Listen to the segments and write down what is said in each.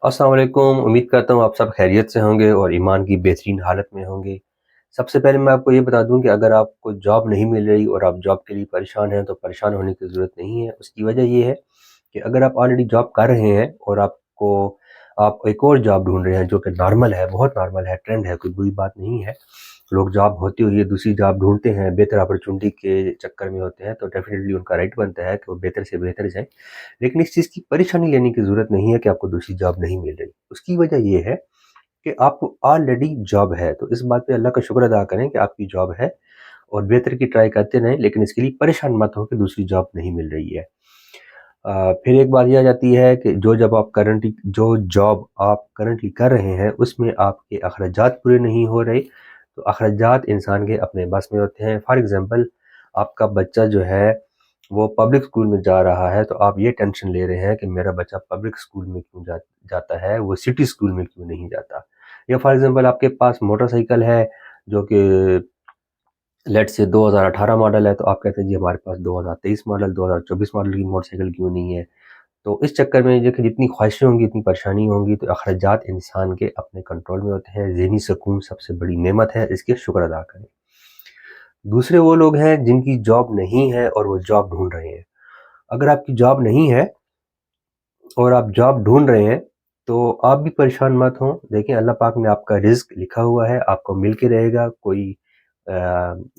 अस्सलाम वालेकुम। उम्मीद करता हूँ आप सब खैरियत से होंगे और ईमान की बेहतरीन हालत में होंगे। सबसे पहले मैं आपको ये बता दूँ कि अगर आपको जॉब नहीं मिल रही और आप जॉब के लिए परेशान हैं, तो परेशान होने की ज़रूरत नहीं है। उसकी वजह ये है कि अगर आप ऑलरेडी जॉब कर रहे हैं और आप एक और जॉब ढूँढ रहे हैं जो कि नॉर्मल है, बहुत नॉर्मल है, ट्रेंड है, कोई बुरी बात नहीं है। लोग जॉब होती हुई दूसरी जॉब ढूँढते हैं, बेहतर अपॉर्चुनिटी के चक्कर में होते हैं, तो डेफ़िनेटली उनका राइट बनता है कि वो बेहतर से बेहतर जाएँ। लेकिन इस चीज़ की परेशानी लेने की ज़रूरत नहीं है कि आपको दूसरी जॉब नहीं मिल रही। उसकी वजह ये है कि आपको ऑलरेडी जॉब है, तो इस बात पे अल्लाह का शुक्र अदा करें कि आपकी जॉब है और बेहतर की ट्राई करते रहें, लेकिन इसके लिए परेशान मत हो कि दूसरी जॉब नहीं मिल रही है। फिर एक बात ये आ जाती है कि जो जॉब आप करंटली कर रहे हैं, उसमें आपके अखराजात पूरे नहीं हो रहे, तो अखराजात इंसान के अपने बस में होते हैं। फॉर एग्ज़ाम्पल, आपका बच्चा जो है वो पब्लिक स्कूल में जा रहा है, तो आप ये टेंशन ले रहे हैं कि मेरा बच्चा पब्लिक स्कूल में क्यों जाता है, वो सिटी स्कूल में क्यों नहीं जाता। या फॉर एग्ज़ाम्पल, आपके पास मोटरसाइकिल है जो कि लेट्स से 2018 मॉडल है, तो आप कहते हैं जी हमारे पास 2023 मॉडल, 2024 मॉडल की मोटरसाइकिल क्यों नहीं है। तो इस चक्कर में देखिए, जितनी ख्वाहिशें होंगी इतनी परेशानी होंगी, तो अखराजात इंसान के अपने कंट्रोल में होते हैं। ज़हनी सुकून सबसे बड़ी नेमत है, इसके शुक्र अदा करें। दूसरे वो लोग हैं जिनकी जॉब नहीं है और वो जॉब ढूंढ रहे हैं। अगर आपकी जॉब नहीं है और आप जॉब ढूंढ रहे हैं, तो आप भी परेशान मत हों। देखिए, अल्लाह पाक ने आपका रिज़्क लिखा हुआ है, आपको मिल के रहेगा। कोई अ,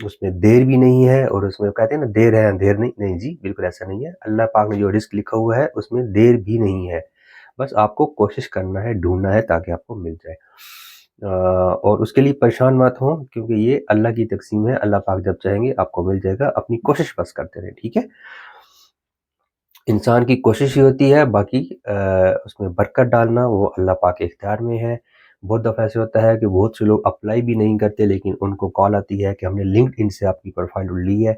उसमें देर भी नहीं है, और उसमें कहते हैं ना, देर है अंधेर नहीं। नहीं जी, बिल्कुल ऐसा नहीं है। अल्लाह पाक ने जो रिज़्क लिखा हुआ है उसमें देर भी नहीं है। बस आपको कोशिश करना है, ढूँढना है, ताकि आपको मिल जाए। और उसके लिए परेशान मत हों, क्योंकि ये अल्लाह की तक़सीम है। अल्लाह पाक जब चाहेंगे आपको मिल जाएगा। अपनी कोशिश बस करते रहें, ठीक है? इंसान की कोशिश ही होती है, बाकी उसमें बरकत डालना वो अल्लाह पाक के इख्तियार में है। बहुत दफ़ा ऐसे होता है कि बहुत से लोग अप्लाई भी नहीं करते, लेकिन उनको कॉल आती है कि हमने लिंक्डइन से आपकी प्रोफ़ाइल ली है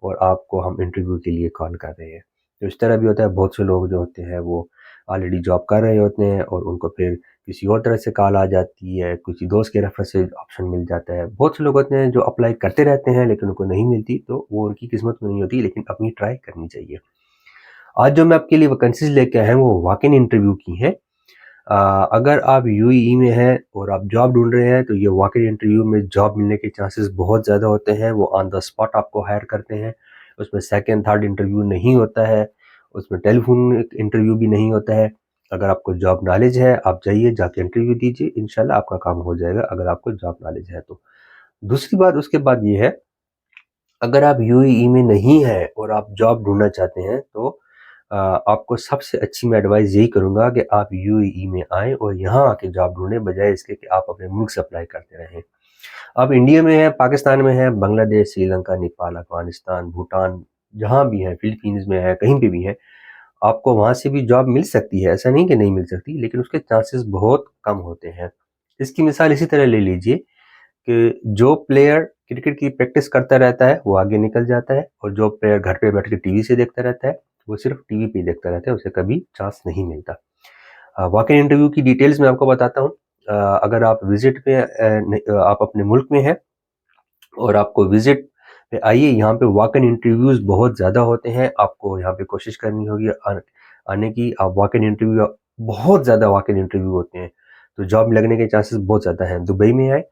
और आपको हम इंटरव्यू के लिए कॉल कर रहे हैं। तो इस तरह भी होता है, बहुत से लोग जो होते हैं वो ऑलरेडी जॉब कर रहे होते हैं और उनको फिर किसी और तरह से कॉल आ जाती है, किसी दोस्त के रेफ़र से ऑप्शन मिल जाता है। बहुत से लोग होते हैं जो अप्लाई करते रहते हैं लेकिन उनको नहीं मिलती, तो वो उनकी किस्मत में नहीं होती, लेकिन अपनी ट्राई करनी चाहिए। आज जो मैं आपके लिए वैकेंसीज़ लेके आया हूँ वो वॉक इन इंटरव्यू की हैं। अगर आप यूएई में हैं और आप जॉब ढूँढ रहे हैं, तो ये वॉक इन इंटरव्यू में जॉब मिलने के चांसेस बहुत ज़्यादा होते हैं। वो ऑन द स्पॉट आपको हायर करते हैं। उसमें सेकंड, थर्ड इंटरव्यू नहीं होता है। उसमें टेलीफ़ोन इंटरव्यू भी नहीं होता है। अगर आपको जॉब नॉलेज है, आप जाइए, जाके इंटरव्यू दीजिए, इंशाल्लाह आपका काम हो जाएगा, अगर आपको जॉब नॉलेज है तो। दूसरी बात उसके बाद ये है, अगर आप यूएई में नहीं हैं और आप जॉब ढूँढना चाहते हैं, तो आपको सबसे अच्छी मैं एडवाइस यही करूँगा कि आप यूएई में आएँ और यहाँ आके जॉब ढूँढें, बजाय इसके कि आप अपने मुल्क से अप्लाई करते रहें। आप इंडिया में हैं, पाकिस्तान में हैं, बांग्लादेश, श्रीलंका, नेपाल, अफ़गानिस्तान, भूटान, जहाँ भी हैं, फ़िलीपींस में हैं, कहीं पे भी हैं, आपको वहाँ से भी जॉब मिल सकती है। ऐसा नहीं कि नहीं मिल सकती, लेकिन उसके चांसेस बहुत कम होते हैं। इसकी मिसाल इसी तरह ले लीजिए कि जो प्लेयर क्रिकेट की प्रैक्टिस करता रहता है वो आगे निकल जाता है, और जो प्लेयर घर पे बैठ के टीवी से देखता रहता है वो सिर्फ टीवी पे ही देखता रहता है, उसे कभी चांस नहीं मिलता। वॉक इन इंटरव्यू की डिटेल्स मैं आपको बताता हूँ। अगर आप विजिट पे आप अपने मुल्क में हैं और आपको विजिट पे आइए, यहाँ पे वॉक इन इंटरव्यूज़ बहुत ज़्यादा होते हैं। आपको यहाँ पे कोशिश करनी होगी आने की। आप वॉक इन इंटरव्यू बहुत ज़्यादा वॉक इन इंटरव्यू होते हैं, तो जॉब लगने के चांसेस बहुत ज़्यादा हैं। दुबई में आए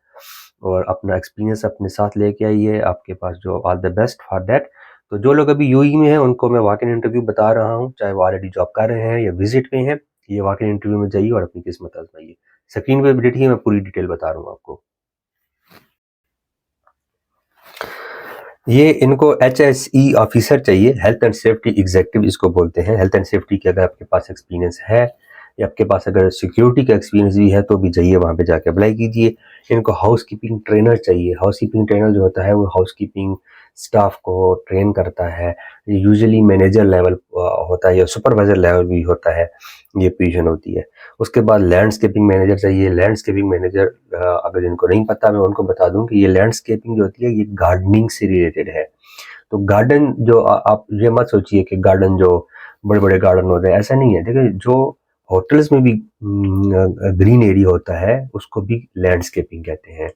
और अपना एक्सपीरियंस अपने साथ लेके आइए, आपके पास जो all the best for that. तो जो लोग अभी यूएई में हैं उनको मैं वॉक इन इंटरव्यू बता रहा हूँ, चाहे वो ऑलरेडी जॉब कर रहे हैं या विजिट पे हैं, ये वॉक इन इंटरव्यू में जाइए और अपनी किस्मत आजमाइए। स्क्रीन पे बैठिए, मैं पूरी डिटेल बता रहा हूँ आपको। ये इनको एचएसई ऑफिसर चाहिए, हेल्थ एंड सेफ्टी एग्जीक्यूटिव इसको बोलते हैं। हेल्थ एंड सेफ्टी की अगर आपके पास एक्सपीरियंस है, या आपके पास अगर सिक्योरिटी का एक्सपीरियंस भी है, तो भी जाइए वहाँ पे जाके अप्लाई कीजिए। इनको हाउसकीपिंग ट्रेनर चाहिए। हाउसकीपिंग ट्रेनर जो होता है वो हाउसकीपिंग स्टाफ को ट्रेन करता है। ये यूजुअली मैनेजर लेवल होता है या सुपरवाइजर लेवल भी होता है, ये पोजीशन होती है। उसके बाद लैंडस्केपिंग मैनेजर चाहिए। लैंडस्केपिंग मैनेजर, अगर इनको नहीं पता, मैं उनको बता दूं कि ये लैंडस्केपिंग जो होती है ये गार्डनिंग से रिलेटेड है। तो गार्डन जो आप ये मत सोचिए कि गार्डन जो बड़े बड़े गार्डन होते हैं, ऐसा नहीं है। देखिए, जो होटल्स में भी ग्रीन एरिया होता है उसको भी लैंडस्केपिंग कहते हैं।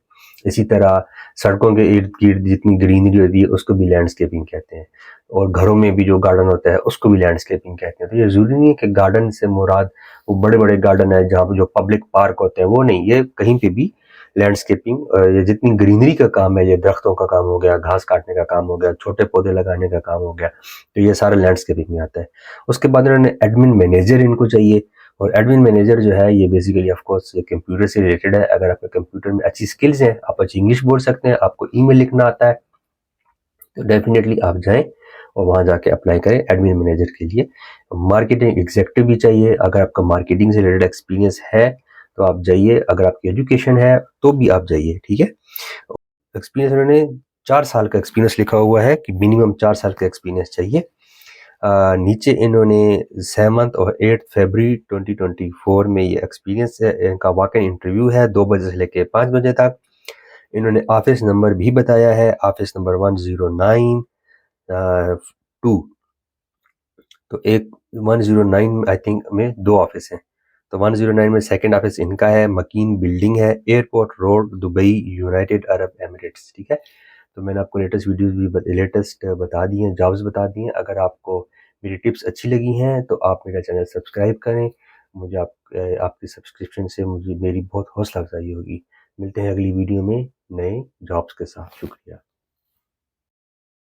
इसी तरह सड़कों के इर्द-गिर्द जितनी ग्रीनरी होती है उसको भी लैंडस्केपिंग कहते हैं, और घरों में भी जो गार्डन होता है उसको भी लैंडस्केपिंग कहते हैं। तो ये ज़रूरी नहीं है कि गार्डन से मुराद वो बड़े-बड़े गार्डन है जहाँ पे जो पब्लिक पार्क होते हैं, वो नहीं, ये कहीं पे भी लैंडस्केपिंग ये जितनी ग्रीनरी का काम है, ये दरख्तों का काम हो गया, घास काटने का काम हो गया, छोटे पौधे लगाने का काम हो गया, तो ये सारा लैंडस्केपिंग में आता है। उसके बाद उन्होंने एडमिन मैनेजर इनको चाहिए, और एडमिन मैनेजर जो है ये बेसिकली ऑफ कोर्स ये कंप्यूटर से रिलेटेड है। अगर आपके कंप्यूटर में अच्छी स्किल्स हैं, आप अच्छी इंग्लिश बोल सकते हैं, आपको ईमेल लिखना आता है, तो डेफिनेटली आप जाएं और वहां जाके अप्लाई करें एडमिन मैनेजर के लिए। मार्केटिंग एग्जीक्यूटिव भी चाहिए, अगर आपका मार्केटिंग से रिलेटेड एक्सपीरियंस है तो आप जाइए, अगर आपकी एजुकेशन है तो भी आप जाइए, ठीक है। एक्सपीरियंस उन्होंने 4 साल का एक्सपीरियंस लिखा हुआ है कि मिनिमम 4 साल का एक्सपीरियंस चाहिए। नीचे इन्होंने 7 और 8 फरवरी 2024 में ये एक्सपीरियंस है, इनका वाकई इंटरव्यू है 2 बजे से लेके 5 बजे तक। इन्होंने ऑफिस नंबर भी बताया है, ऑफिस नंबर 109 2। तो एक 109 आई थिंक में 2 ऑफिस हैं। तो 109 में सेकंड ऑफिस इनका है, मकीन बिल्डिंग है, airport road, Dubai, United Arab Emirates, ठीक है। तो मैंने आपको लेटेस्ट वीडियोस भी लेटेस्ट बता दी हैं, जॉब्स बता दी हैं। अगर आपको मेरी टिप्स अच्छी लगी हैं तो आप मेरा चैनल सब्सक्राइब करें। मुझे आपकी सब्सक्रिप्शन से मुझे मेरी बहुत हौसला अफजाई होगी। मिलते हैं अगली वीडियो में नए जॉब्स के साथ। शुक्रिया।